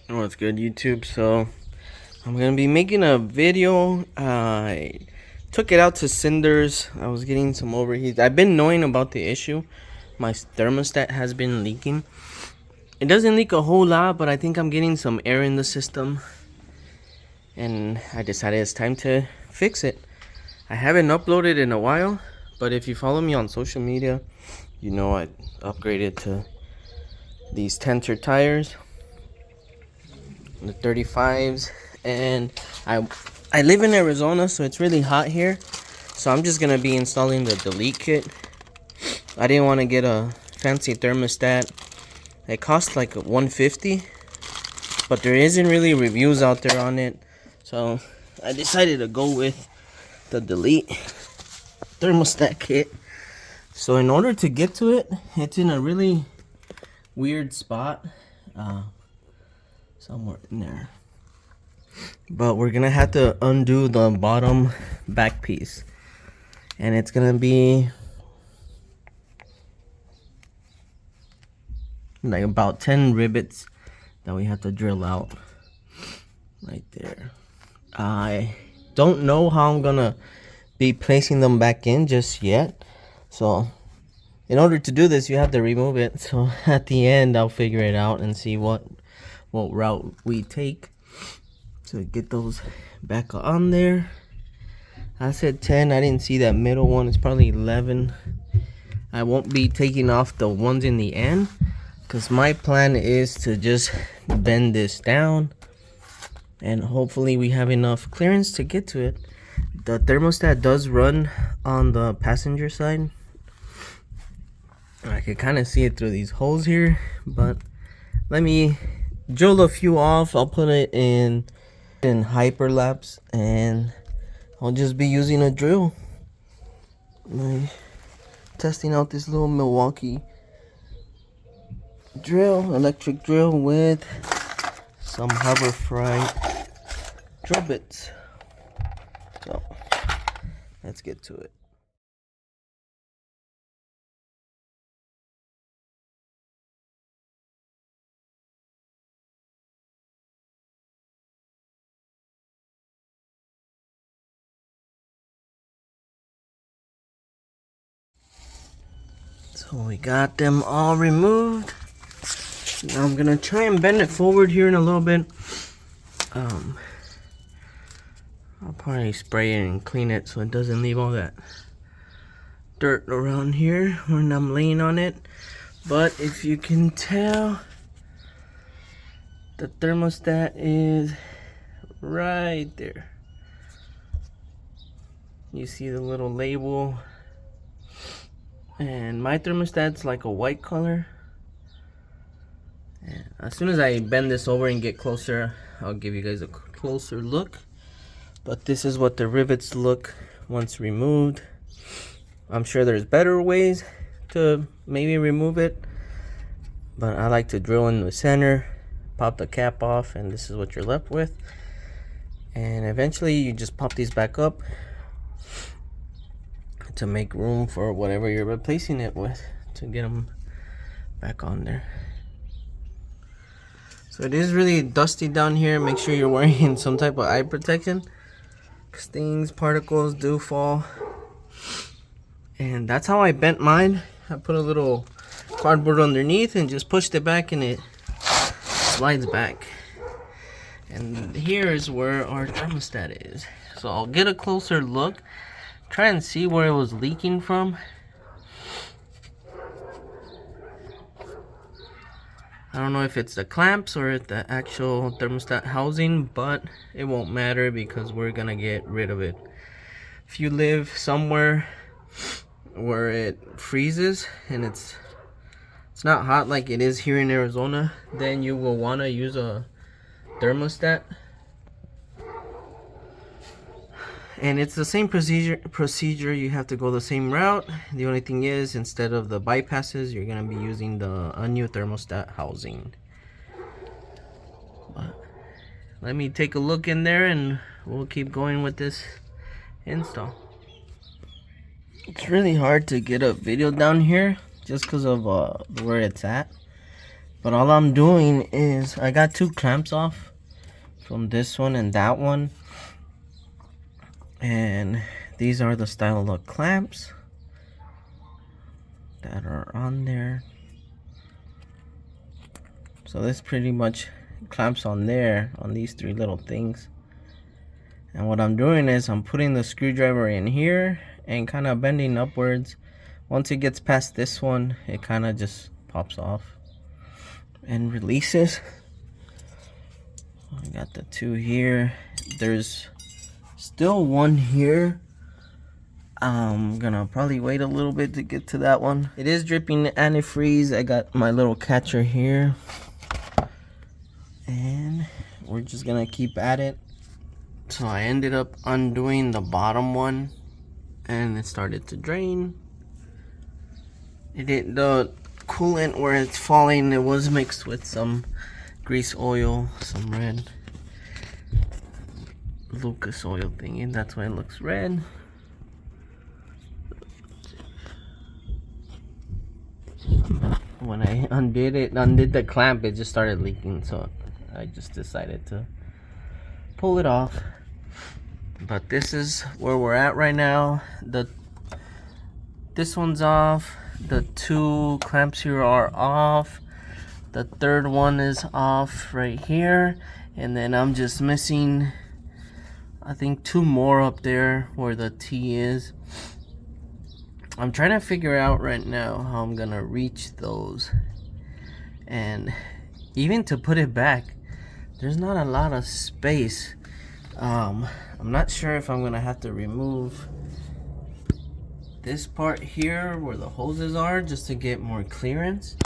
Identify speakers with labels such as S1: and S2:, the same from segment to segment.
S1: What's good, YouTube? So I'm gonna be making a video. I took it out to cinders. I was getting some overheat. I've been knowing about the issue. My thermostat has been leaking. It doesn't leak a whole lot, but I think I'm getting some air in the system, and I decided it's time to fix it. I haven't uploaded in a while, but if you follow me on social media, you know I upgraded to these tensor tires, the 35s, and I live in Arizona, so it's really hot here. So I'm just gonna be installing the delete kit. I didn't want to get a fancy thermostat. It costs like $150, but there isn't really reviews out there on it. So I decided to go with the delete thermostat kit. So in order to get to it, it's in a really weird spot, somewhere in there. But we're gonna have to undo the bottom back piece, and it's gonna be like about 10 rivets that we have to drill out right there. I don't know how I'm gonna be placing them back in just yet, so in order to do this you have to remove it. So at the end I'll figure it out and see what route we take to get those back on there. I said 10. I didn't see that middle one. It's probably 11. I won't be taking off the ones in the end, because my plan is to just bend this down, and hopefully we have enough clearance to get to it. The thermostat does run on the passenger side. I can kind of see it through these holes here, but let me drill a few off. I'll put it in hyperlapse, and I'll just be using a drill. Testing out this little Milwaukee drill, electric drill with some Harbor Freight drill bits. So let's get to it. So we got them all removed. Now I'm gonna try and bend it forward here in a little bit. I'll probably spray it and clean it so it doesn't leave all that dirt around here when I'm laying on it. But if you can tell, the thermostat is right there. You see the little label, and my thermostat's like a white color. And as soon as I bend this over and get closer, I'll give you guys a closer look. But this is what the rivets look once removed. I'm sure there's better ways to maybe remove it, but I like to drill in the center, pop the cap off, and this is what you're left with. And eventually you just pop these back up to make room for whatever you're replacing it with, to get them back on there. So it is really dusty down here. Make sure you're wearing some type of eye protection, because things, particles do fall. And that's how I bent mine. I put a little cardboard underneath and just pushed it back, and it slides back. And here is where our thermostat is. So I'll get a closer look, try and see where it was leaking from. I don't know if it's the clamps or the actual thermostat housing, but it won't matter because we're gonna get rid of it. If you live somewhere where it freezes and it's not hot like it is here in Arizona, then you will want to use a thermostat. And it's the same procedure. You have to go the same route. The only thing is, instead of the bypasses, you're gonna be using a new thermostat housing. But let me take a look in there and we'll keep going with this install. It's really hard to get a video down here, just because of where it's at. But all I'm doing is I got 2 clamps off from this one and that one, and these are the style of clamps that are on there. So this pretty much clamps on there on these 3 little things. And what I'm doing is I'm putting the screwdriver in here and kind of bending upwards. Once it gets past this one, it kind of just pops off and releases. I got the 2 here. There's still one here. I'm gonna probably wait a little bit to get to that one. It is dripping antifreeze. I got my little catcher here, and we're just gonna keep at it. So I ended up undoing the bottom one, and it started to drain. The coolant where it's falling, it was mixed with some grease oil, some red Lucas oil thingy. That's why it looks red. When I undid the clamp, it just started leaking, so I just decided to pull it off. But this is where we're at right now. This one's off. The 2 clamps here are off. The 3rd one is off right here, and then I'm just missing, I think, 2 more up there where the T is. I'm trying to figure out right now how I'm gonna reach those, and even to put it back, there's not a lot of space. I'm not sure if I'm gonna have to remove this part here where the hoses are just to get more clearance,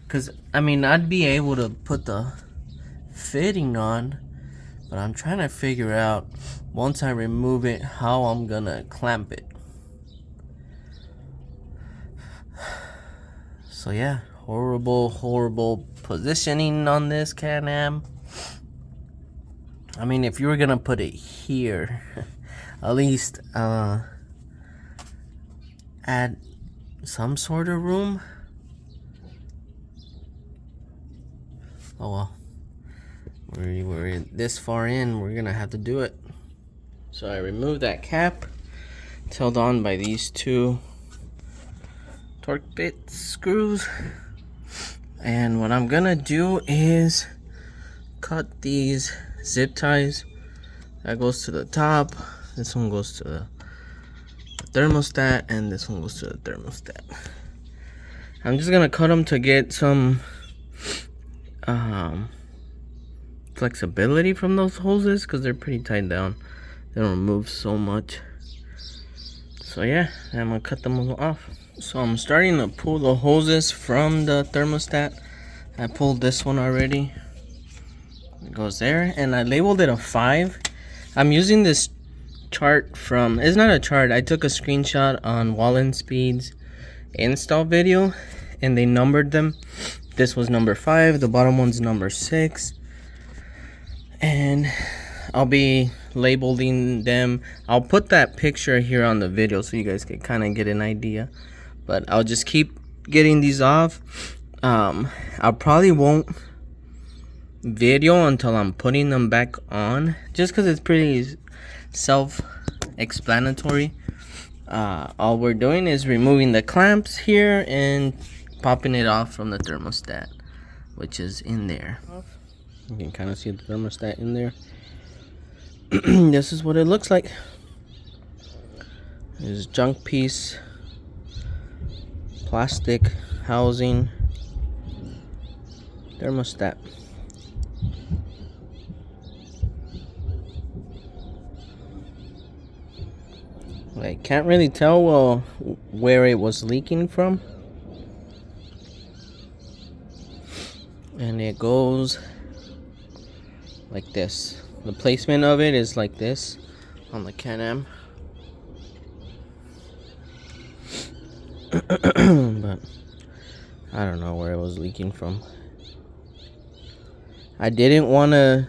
S1: because I mean, I'd be able to put the fitting on, but I'm trying to figure out, once I remove it, how I'm gonna clamp it. So yeah, horrible positioning on this Can-Am. I mean, if you were gonna put it here, at least add some sort of room. Oh well, we're this far in, we're gonna have to do it. So I removed that cap. It's held on by these 2 torque bit screws, and what I'm gonna do is cut these zip ties. That goes to the top, this one goes to the thermostat, and this one goes to the thermostat. I'm just gonna cut them to get some flexibility from those hoses, because they're pretty tied down. They don't move so much. So yeah, I'm gonna cut them off. So I'm starting to pull the hoses from the thermostat. I pulled this one already. It goes there, and I labeled it a 5. I'm using this chart from, it's not a chart, I took a screenshot on Wallen Speed's install video, and they numbered them. This was number 5, the bottom one's number 6, and I'll be labeling them. I'll put that picture here on the video so you guys can kind of get an idea, but I'll just keep getting these off. I probably won't video until I'm putting them back on, just because it's pretty self-explanatory. All we're doing is removing the clamps here and popping it off from the thermostat, which is in there. You can kind of see the thermostat in there. This is what it looks like. There's junk piece, plastic housing, thermostat. I can't really tell where it was leaking from, and it goes like this. The placement of it is like this on the Can-Am. But I don't know where it was leaking from. I didn't want to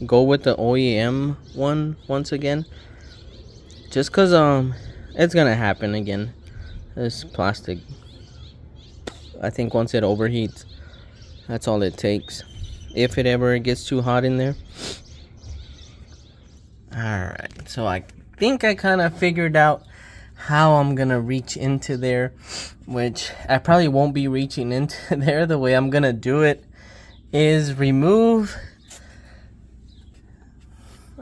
S1: go with the OEM one once again, just because it's gonna happen again. This plastic, I think once it overheats, that's all it takes. If it ever gets too hot in there. Alright, so I think I kind of figured out how I'm gonna reach into there, which I probably won't be reaching into there. The way I'm gonna do it is remove,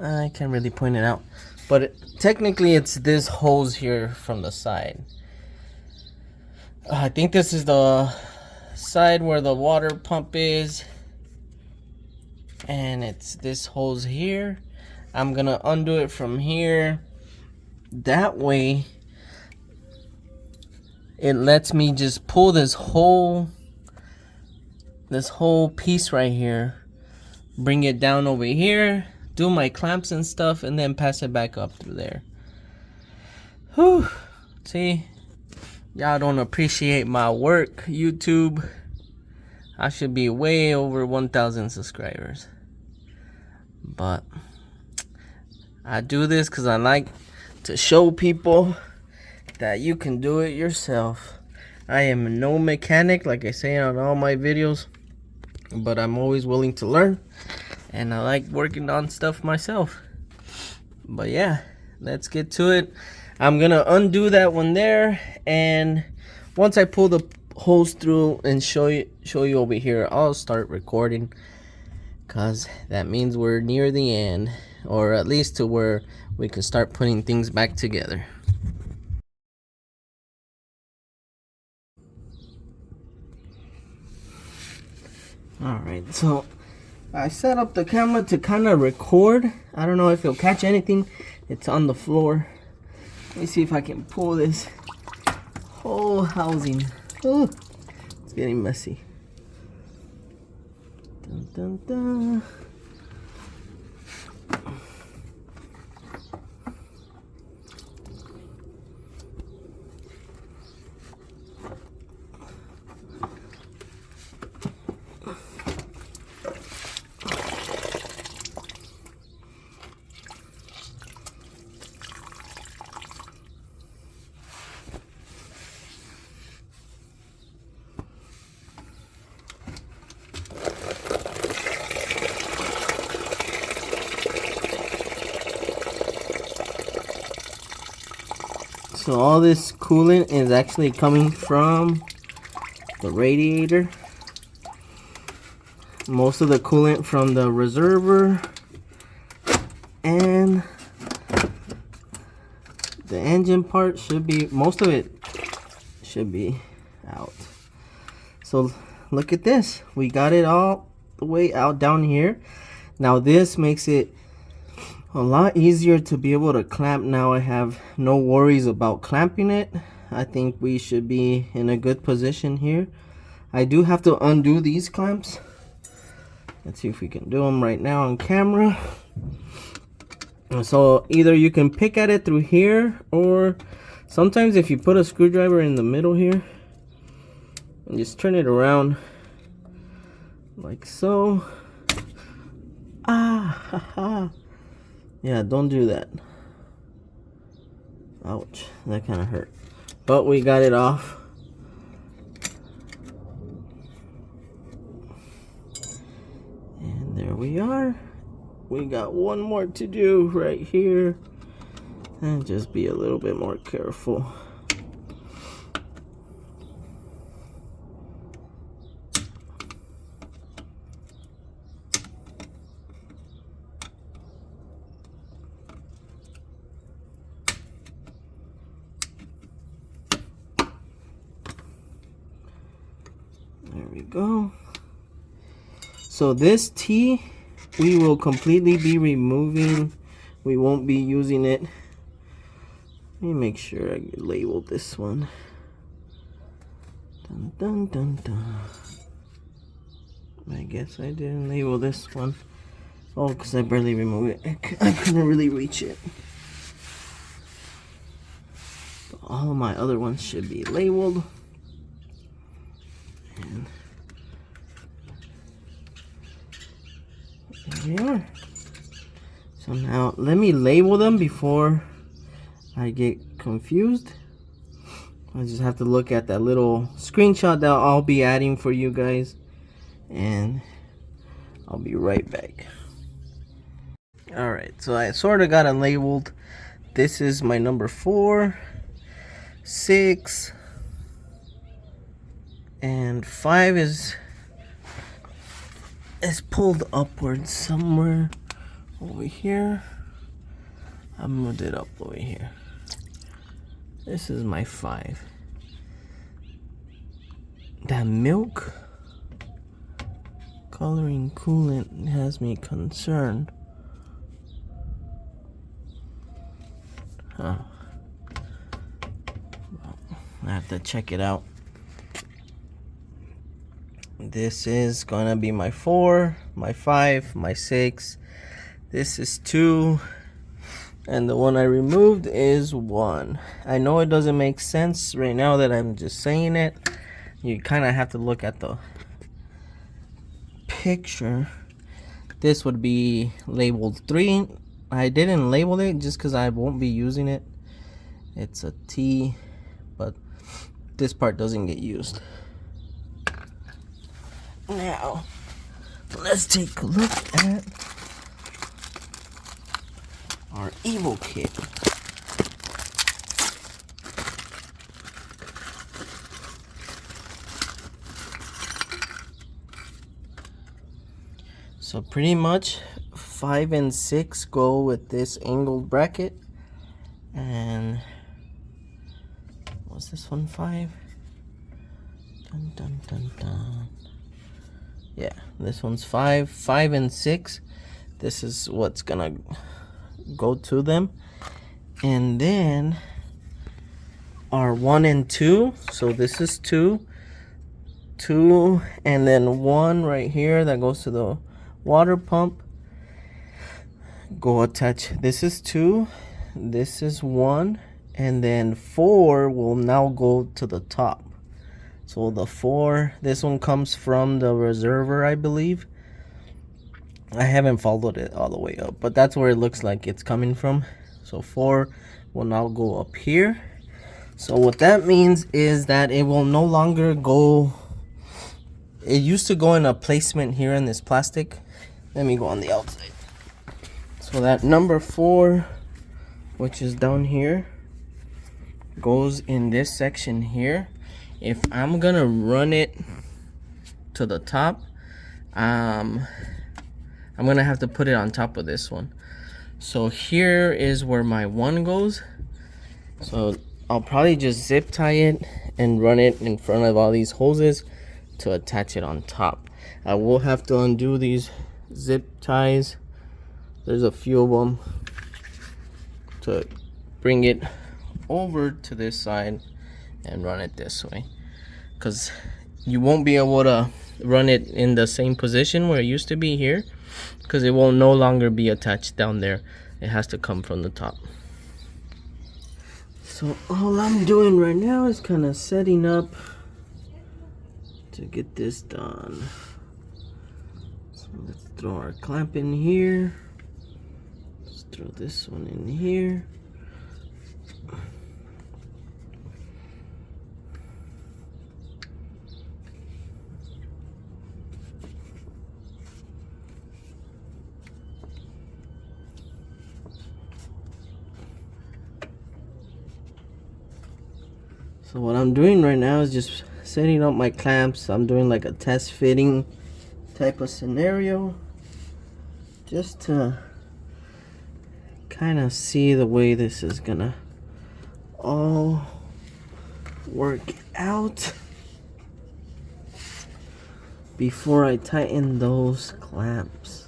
S1: I can't really point it out, but technically it's this hose here from the side. I think this is the side where the water pump is, and it's this hose here. I'm gonna undo it from here. That way it lets me just pull this whole piece right here, bring it down over here, do my clamps and stuff, and then pass it back up through there. Whew. See, y'all don't appreciate my work, YouTube. I should be way over 1,000 subscribers, but I do this because I like to show people that you can do it yourself. I am no mechanic, like I say on all my videos, but I'm always willing to learn, and I like working on stuff myself. But yeah, let's get to it. I'm gonna undo that one there, and once I pull the hose through and show you over here, I'll start recording, cause that means we're near the end, or at least to where we can start putting things back together. Alright, so I set up the camera to kind of record. I don't know if it'll catch anything. It's on the floor. Let me see if I can pull this whole housing. Oh, it's getting messy. Dun, dun, dun. So all this coolant is actually coming from the radiator. Most of the coolant from the reservoir, and the engine part should be, most of it should be out. So look at this, we got it all the way out down here. Now this makes it a lot easier to be able to clamp. Now I have no worries about clamping it. I think we should be in a good position here. I do have to undo these clamps. Let's see if we can do them right now on camera. So either you can pick at it through here, or sometimes if you put a screwdriver in the middle here and just turn it around like so. Ah, ha, ha. Yeah, don't do that. Ouch, that kind of hurt. But we got it off. And there we are. We got one more to do right here. And just be a little bit more careful. There we go. So this T we will completely be removing. We won't be using it. Let me make sure I label this one. Dun, dun, dun, dun. I guess I didn't label this one. Oh, because I barely removed it. I couldn't really reach it. But all of my other ones should be labeled. And there we are. So now let me label them before I get confused. I just have to look at that little screenshot that I'll be adding for you guys, and I'll be right back. Alright, so I sort of got it labeled. This is my number 4, 6, and 5 is pulled upwards somewhere over here. I moved it up over here. This is my 5. That milk coloring coolant has me concerned. Huh. Well, I have to check it out. This is gonna be my 4, my 5, my 6. This is 2. And the one I removed is 1. I know it doesn't make sense right now that I'm just saying it. You kind of have to look at the picture. This would be labeled 3. I didn't label it just because I won't be using it. It's a T, but this part doesn't get used. Now, let's take a look at our Evo kit. So pretty much 5 and 6 go with this angled bracket, and what's this one, 5? Dun, dun, dun, dun. Yeah, this one's 5 and 6. This is what's gonna go to them. And then our 1 and 2, so this is 2, and then 1 right here that goes to the water pump, go attach. This is 2, this is 1, and then 4 will now go to the top. So the 4, this one comes from the reservoir, I believe. I haven't followed it all the way up, but that's where it looks like it's coming from. So 4 will now go up here. So what that means is that it will no longer go. It used to go in a placement here in this plastic. Let me go on the outside. So that number 4, which is down here, goes in this section here. If I'm gonna run it to the top, I'm gonna have to put it on top of this one. So here is where my 1 goes. So I'll probably just zip tie it and run it in front of all these hoses to attach it on top. I will have to undo these zip ties. There's a few of them to bring it over to this side and run it this way, because you won't be able to run it in the same position where it used to be here, because it will no longer be attached down there. It has to come from the top. So all I'm doing right now is kind of setting up to get this done. So let's throw our clamp in here. Let's throw this one in here. So what I'm doing right now is just setting up my clamps. I'm doing like a test fitting type of scenario, just to kind of see the way this is gonna all work out before I tighten those clamps.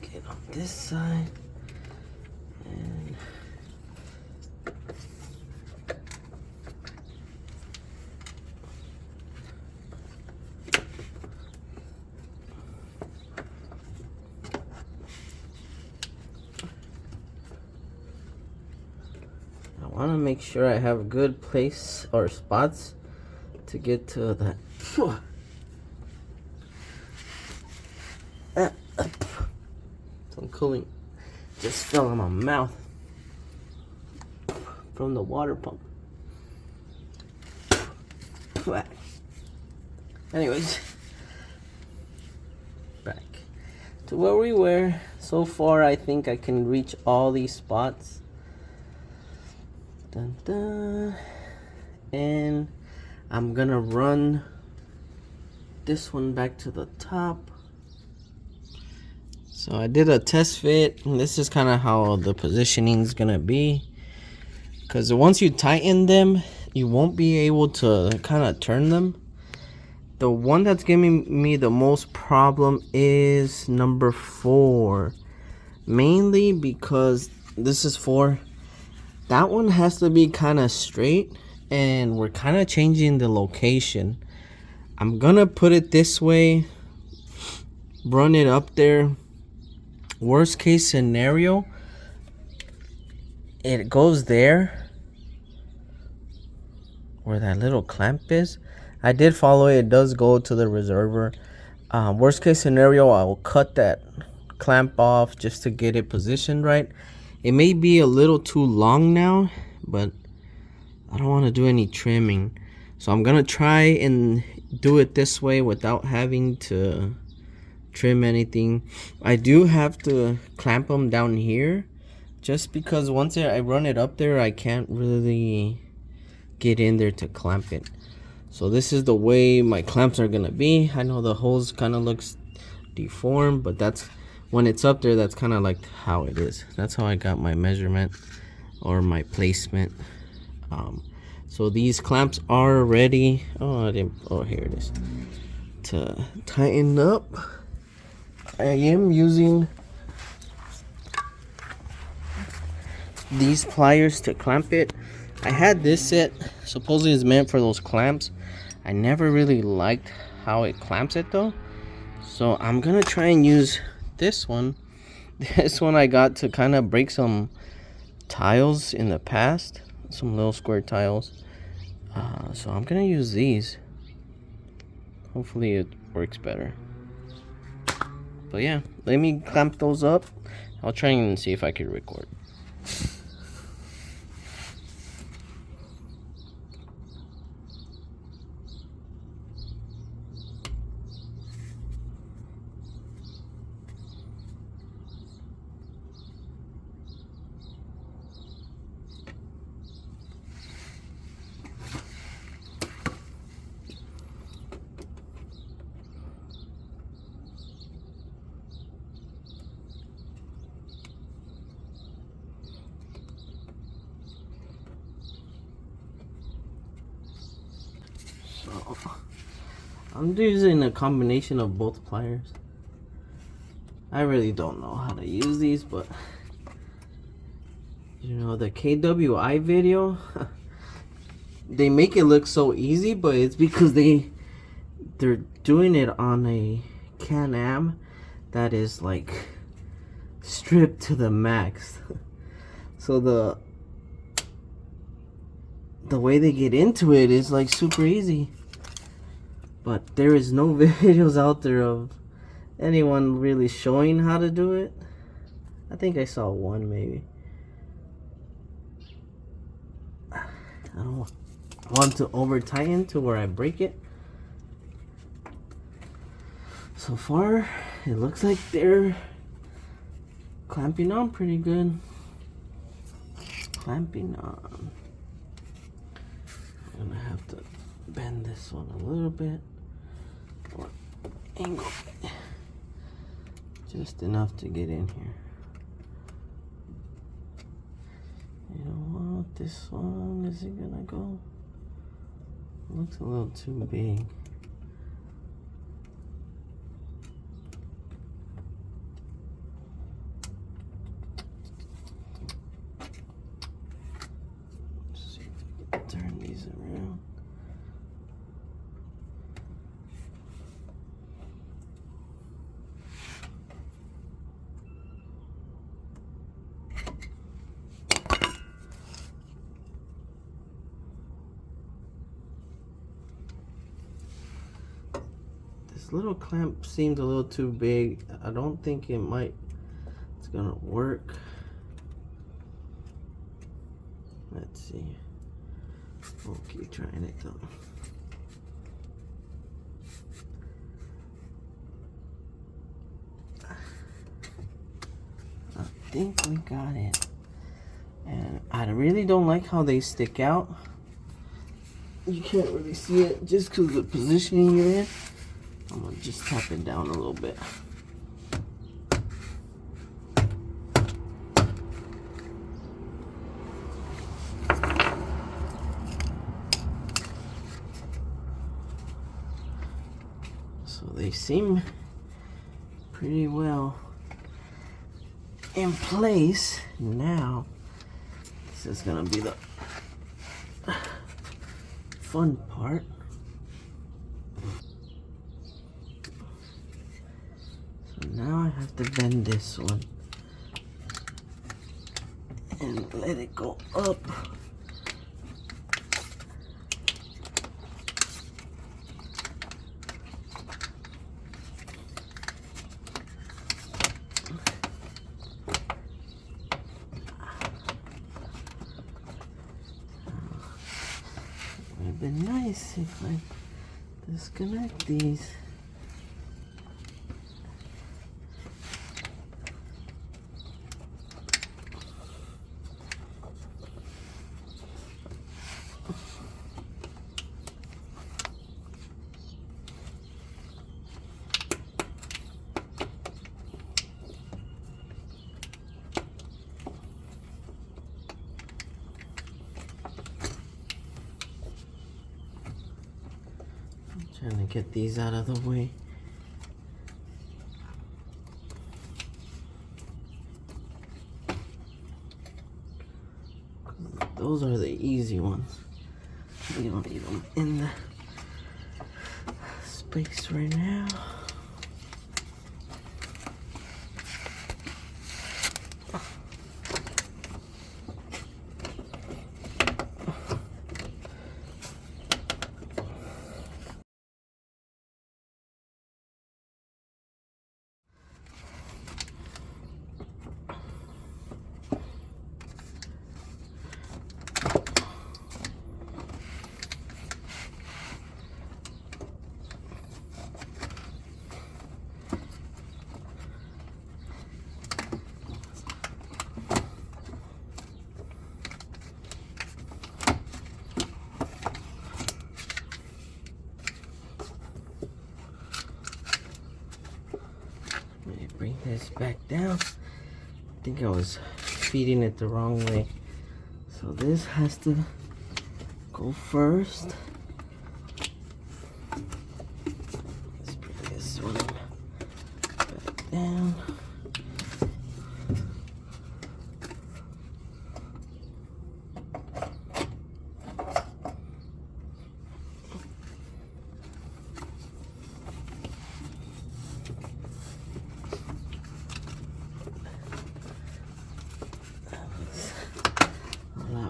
S1: Get on this side, and I want to make sure I have a good place or spots to get to that. Some cooling just fell in my mouth from the water pump. Anyways, back to where we were. So far, I think I can reach all these spots. Dun, dun. And I'm gonna run this one back to the top. So I did a test fit, and this is kind of how the positioning is gonna be, because once you tighten them, you won't be able to kind of turn them. The one that's giving me the most problem is number 4, mainly because this is 4. That one has to be kind of straight, and we're kind of changing the location. I'm gonna put it this way, run it up there. Worst case scenario, it goes there where that little clamp is. I did follow it. It does go to the reservoir. Worst case scenario, I will cut that clamp off just to get it positioned right. It may be a little too long now, but I don't want to do any trimming. So I'm going to try and do it this way without having to trim anything. I do have to clamp them down here just because once I run it up there, I can't really get in there to clamp it. So this is the way my clamps are gonna be. I know the hose kind of looks deformed, but that's when it's up there, that's kind of like how it is. That's how I got my measurement or my placement. So these clamps are ready. Oh, here it is. To tighten up, I am using these pliers to clamp it. I had this set, supposedly is meant for those clamps. I never really liked how it clamps it though. So I'm gonna try and use this one. This one I got to kind of break some tiles in the past, some little square tiles. So I'm gonna use these. Hopefully it works better. But yeah, let me clamp those up. I'll try and see if I can record. So I'm using a combination of both pliers. I really don't know how to use these, but you know, the KWI video, they make it look so easy, but it's because they're doing it on a Can-Am that is like stripped to the max. So the way they get into it is like super easy, but there is no videos out there of anyone really showing how to do it. I think I saw one maybe. I don't want to over tighten to where I break it. So far it looks like they're clamping on pretty good. Clamping on. I'm gonna have to bend this one a little bit or angle it just enough to get in here. You know what? This one, is it gonna go? Looks a little too big. Let's see if I can turn these around. This little clamp seemed a little too big. I don't think it's gonna work. Let's see. We'll keep trying it though. I think we got it. And I really don't like how they stick out. You can't really see it just because of the positioning you're in. I'm gonna just tap it down a little bit. So they seem pretty well in place. Now, this is gonna be the fun part. So now I have to bend this one and let it go up. It would be nice if I disconnect these. Trying to get these out of the way. Those are the easy ones. We don't need them in the space right now. Bring this back down. I think I was feeding it the wrong way. So this has to go first. Let's bring this one back down.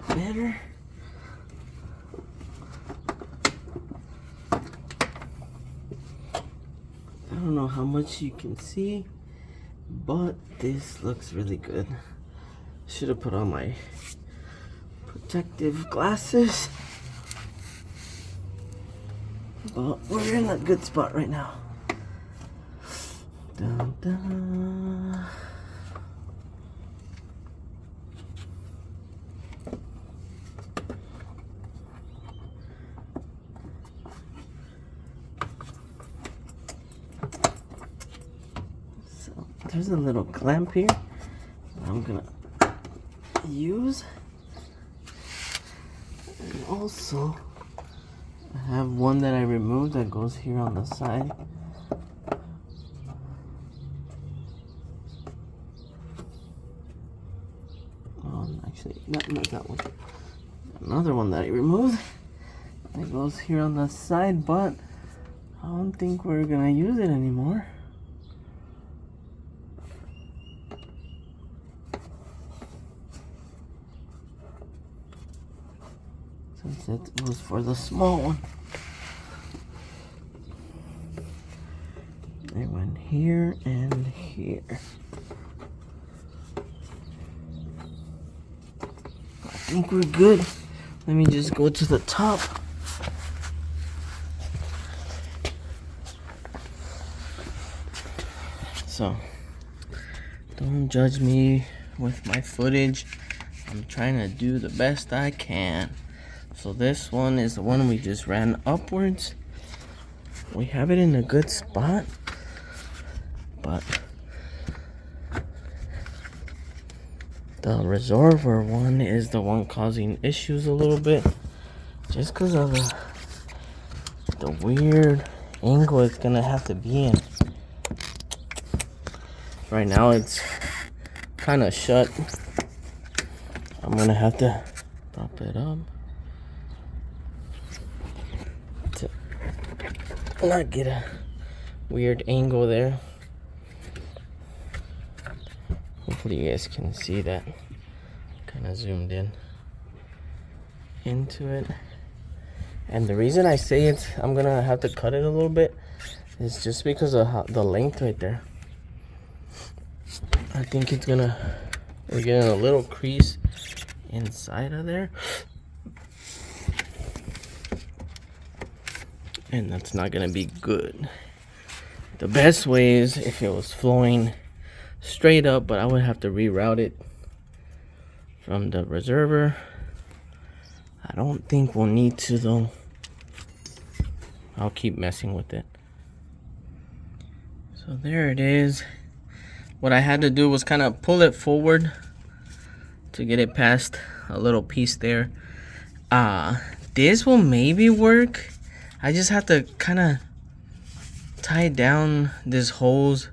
S1: Better. I don't know how much you can see, but this looks really good. Should have put on my protective glasses, but we're in a good spot right now. Dun, dun. There's a little clamp here I'm gonna use, and also I have one that I removed that goes here on the side. Actually, not that one. Another one that I removed that goes here on the side, but I don't think we're gonna use it anymore. Since it was for the small one. It went here and here. I think we're good. Let me just go to the top. So, don't judge me with my footage. I'm trying to do the best I can. So this one is the one we just ran upwards. We have it in a good spot, but the reservoir one is the one causing issues a little bit, just because of the weird angle it's gonna have to be in. Right now it's kind of shut. I'm gonna have to prop it up to not get a weird angle there. Hopefully you guys can see that. Kind of zoomed in into it. And the reason I say I'm gonna have to cut it a little bit is just because of the length right there. I think we're getting a little crease inside of there, and that's not gonna be good. The best way is if it was flowing straight up, but I would have to reroute it from the reservoir. I don't think we'll need to though. I'll keep messing with it. So there it is. What I had to do was kind of pull it forward to get it past a little piece there. This will maybe work. I just have to kind of tie down this hose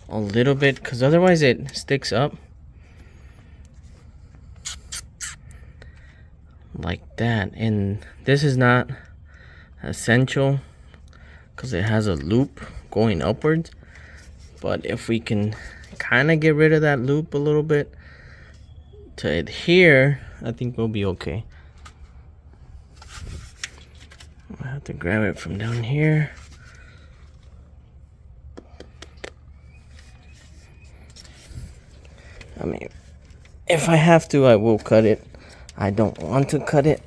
S1: a little bit, because otherwise it sticks up like that. And this is not essential because it has a loop going upwards, but if we can kind of get rid of that loop a little bit to adhere, I think we'll be okay. I have to grab it from down here. I mean, if I have to, I will cut it. I don't want to cut it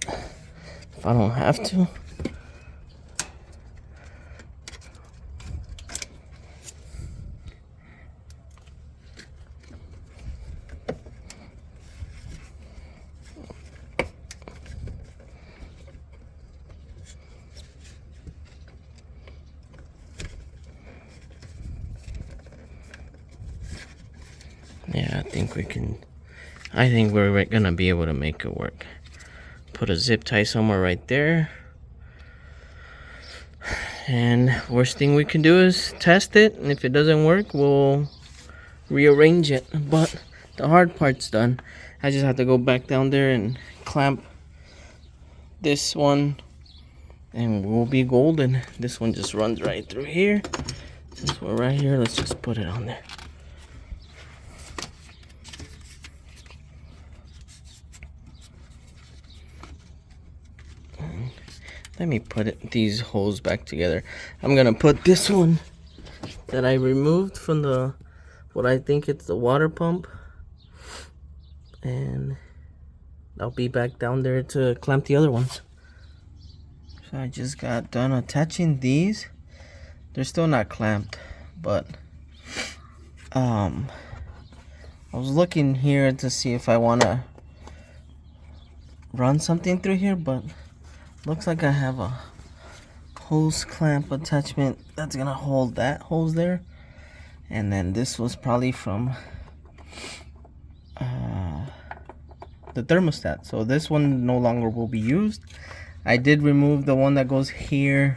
S1: if I don't have to. Yeah, I think we're gonna be able to make it work. Put a zip tie somewhere right there. And worst thing we can do is test it, and if it doesn't work, we'll rearrange it. But the hard part's done. I just have to go back down there and clamp this one, and we'll be golden. This one just runs right through here. Since we're right here, let's just put it on there. Let me put these holes back together. I'm gonna put this one that I removed from what I think it's the water pump, and I'll be back down there to clamp the other ones. So I just got done attaching these. They're still not clamped, but I was looking here to see if I wanna run something through here, but looks like I have a hose clamp attachment that's gonna hold that hose there. And then this was probably from the thermostat. So this one no longer will be used. I did remove the one that goes here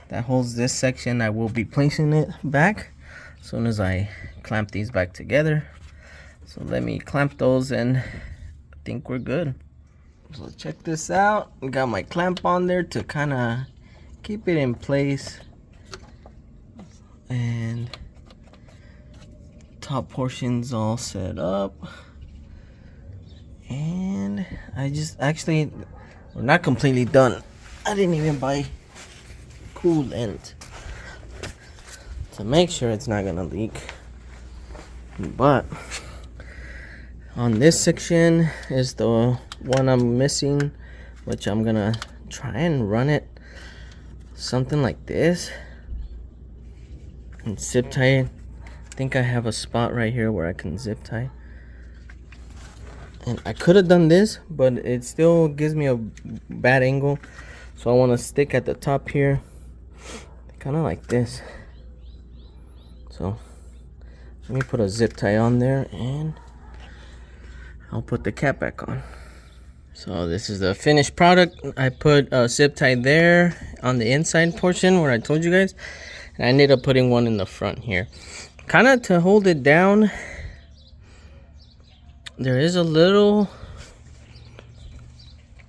S1: that holds this section. I will be placing it back as soon as I clamp these back together. So let me clamp those, and I think we're good. So check this out. I got my clamp on there to kind of keep it in place, and top portion's all set up. And actually we're not completely done. I didn't even buy coolant. to make sure it's not gonna leak. But on this section is the one I'm missing, which I'm gonna try and run it something like this and zip tie it. I think I have a spot right here where I can zip tie. And I could have done this, but it still gives me a bad angle. So I want to stick at the top here, kind of like this. So let me put a zip tie on there and I'll put the cap back on. So this is the finished product. I put a zip tie there on the inside portion where I told you guys. And I ended up putting one in the front here. Kind of to hold it down. There is a little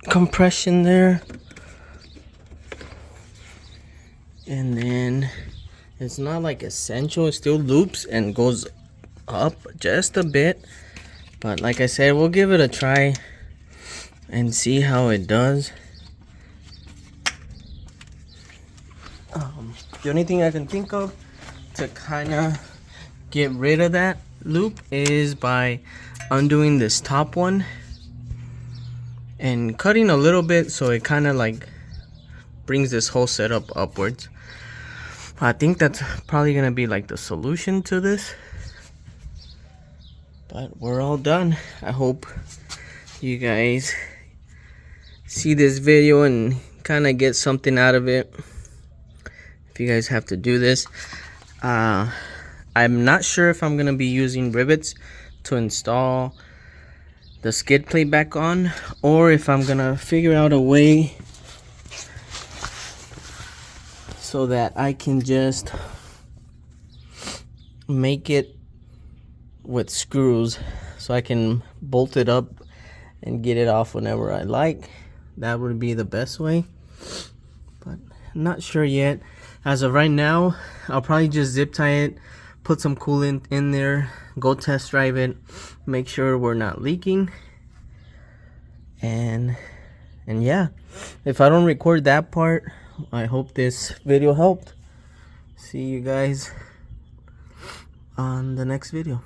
S1: compression there. And then it's not like essential. It still loops and goes up just a bit. But like I said, we'll give it a try and see how it does. The only thing I can think of to kind of get rid of that loop is by undoing this top one and cutting a little bit so it kind of like brings this whole setup upwards. I think that's probably gonna be like the solution to this. But we're all done. I hope you guys see this video and kind of get something out of it. If you guys have to do this, I'm not sure if I'm gonna be using rivets to install the skid plate back on, or if I'm gonna figure out a way so that I can just make it with screws so I can bolt it up and get it off whenever I like. That would be the best way, but I'm not sure yet. As of right now, I'll probably just zip tie it, put some coolant in there, go test drive it, make sure we're not leaking, and yeah, if I don't record that part, I hope this video helped. See you guys on the next video.